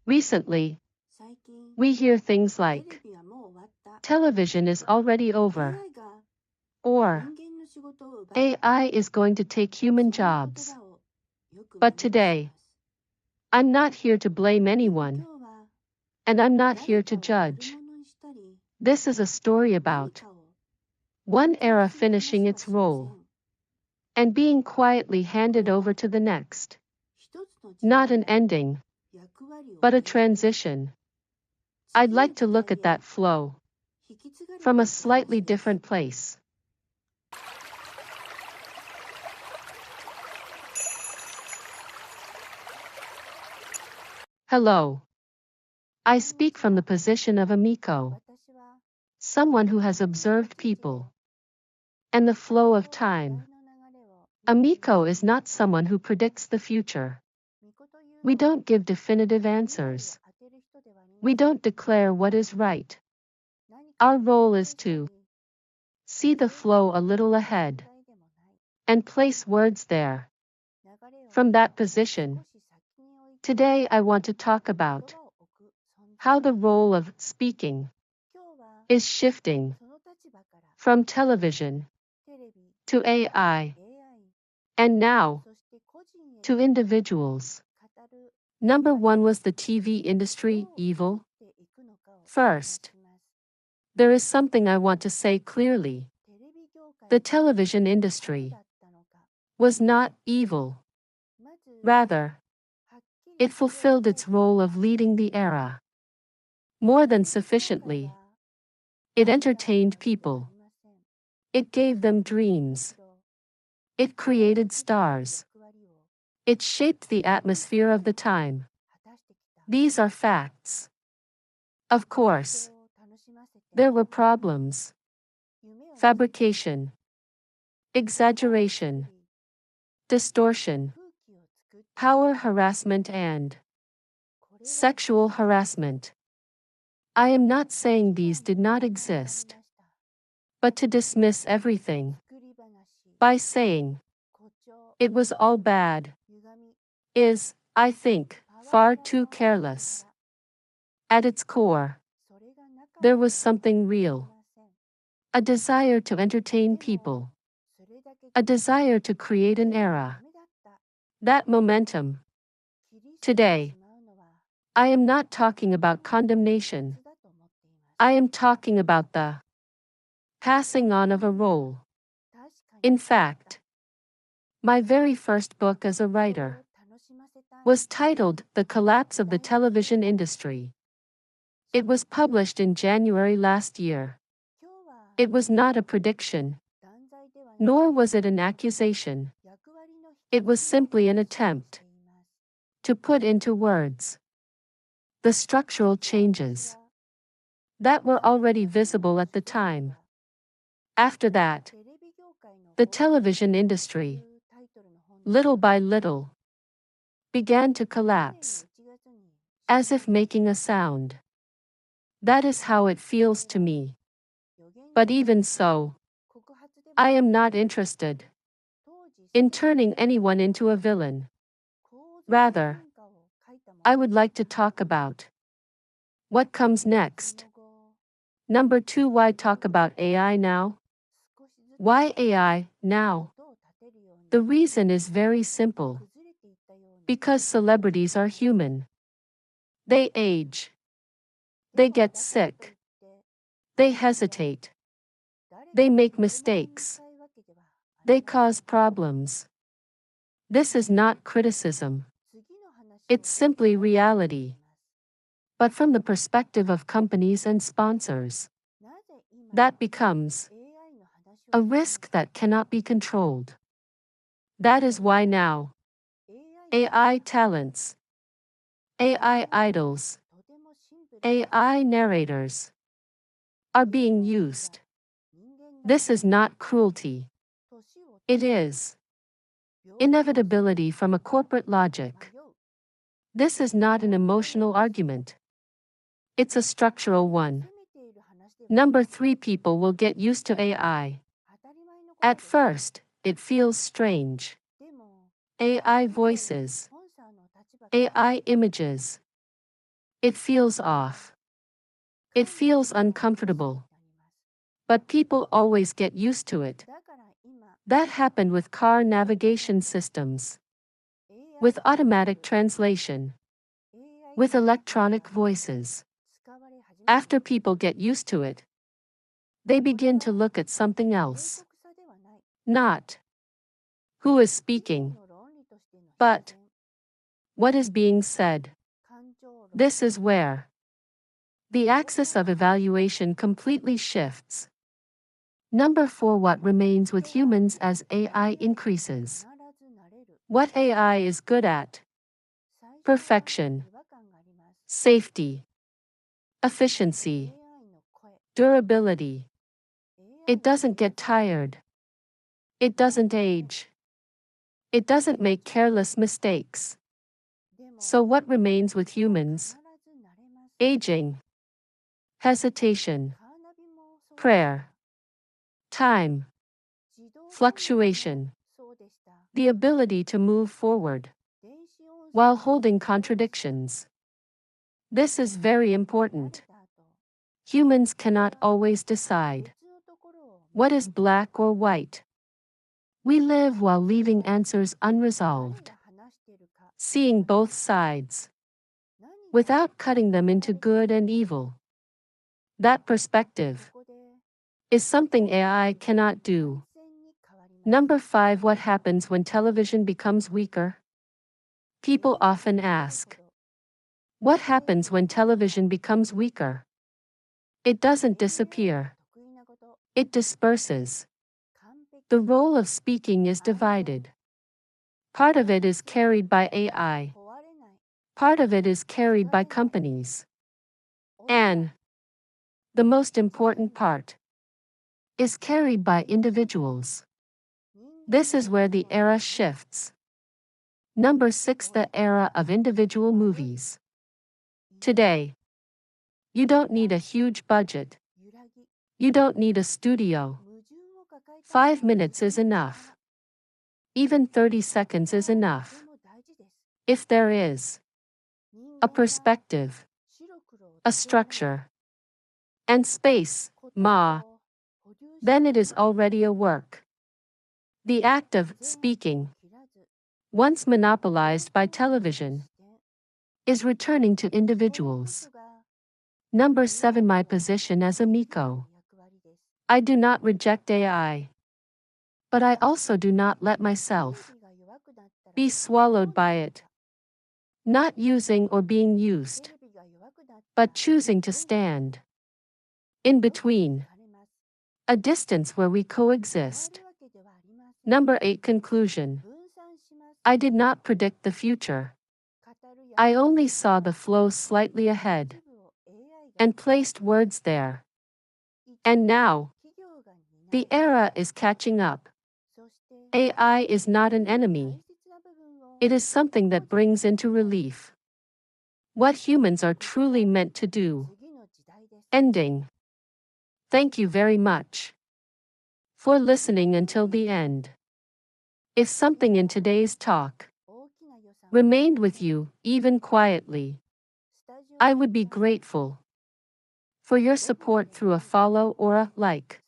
Recently, we hear things like, television is already over, or AI is going to take human jobs. But today, I'm not here to blame anyone, and I'm not here to judge. This is a story about one era finishing its role and being quietly handed over to the next. Not an ending, but a transition. I'd like to look at that flow from a slightly different place. Hello. I speak from the position of a Miko, someone who has observed people and the flow of time. A Miko is not someone who predicts the future. We don't give definitive answers. We don't declare what is right. Our role is to see the flow a little ahead and place words there. From that position, today I want to talk about how the role of speaking is shifting from television to AI and now to individuals. Number one, was the TV industry evil? First, there is something I want to say clearly. The television industry was not evil. Rather, it fulfilled its role of leading the era. More than sufficiently. It entertained people. It gave them dreams. It created stars. It shaped the atmosphere of the time. These are facts. Of course, there were problems. Fabrication, exaggeration, distortion, power harassment and sexual harassment. I am not saying these did not exist, but to dismiss everything by saying it was all bad is, I think, far too careless. At its core, there was something real. A desire to entertain people. A desire to create an era. That momentum. Today, I am not talking about condemnation. I am talking about the passing on of a role. In fact, my very first book as a writer was titled The Collapse of the Television Industry. It was published in January last year. It was not a prediction, nor was it an accusation. It was simply an attempt to put into words the structural changes that were already visible at the time. After that, the television industry, little by little, began to collapse, as if making a sound. That is how it feels to me. But even so, I am not interested in turning anyone into a villain. Rather, I would like to talk about what comes next. Number two, why talk about AI now? Why AI now? The reason is very simple. Because celebrities are human. They age. They get sick. They hesitate. They make mistakes. They cause problems. This is not criticism. It's simply reality. But from the perspective of companies and sponsors, that becomes a risk that cannot be controlled. That is why now, AI talents, AI idols, AI narrators are being used. This is not cruelty. It is inevitability from a corporate logic. This is not an emotional argument. It's a structural one. Number three, people will get used to AI. At first, it feels strange. AI voices, AI images, It feels off. It feels uncomfortable. But people always get used to it. That happened with car navigation systems, with automatic translation, with electronic voices. After people get used to it, they begin to look at something else. Not who is speaking, but what is being said. This is where the axis of evaluation completely shifts. Number 4. What remains with humans as AI increases? What AI is good at? Perfection, safety, efficiency, durability. It doesn't get tired. It doesn't age. It doesn't make careless mistakes. So what remains with humans? Aging, hesitation, prayer, time, fluctuation, the ability to move forward while holding contradictions. This is very important. Humans cannot always decide what is black or white. We live while leaving answers unresolved, seeing both sides, without cutting them into good and evil. That perspective is something AI cannot do. Number 5. What happens when television becomes weaker? People often ask, what happens when television becomes weaker? It doesn't disappear. It disperses. The role of speaking is divided. Part of it is carried by AI. Part of it is carried by companies. And the most important part is carried by individuals. This is where the era shifts. Number 6. The era of individual movies. Today, you don't need a huge budget. You don't need a studio. 5 minutes is enough. Even 30 seconds is enough. If there is a perspective, a structure, and space, then it is already a work. The act of speaking, once monopolized by television, is returning to individuals. Number 7. My position as a Miko. I do not reject AI. But I also do not let myself be swallowed by it. Not using or being used, but choosing to stand in between, a distance where we coexist. Number 8. Conclusion. I did not predict the future. I only saw the flow slightly ahead and placed words there. And now, the era is catching up. AI is not an enemy. It is something that brings into relief what humans are truly meant to do. Ending. Thank you very much for listening until the end. If something in today's talk remained with you, even quietly, I would be grateful for your support through a follow or a like.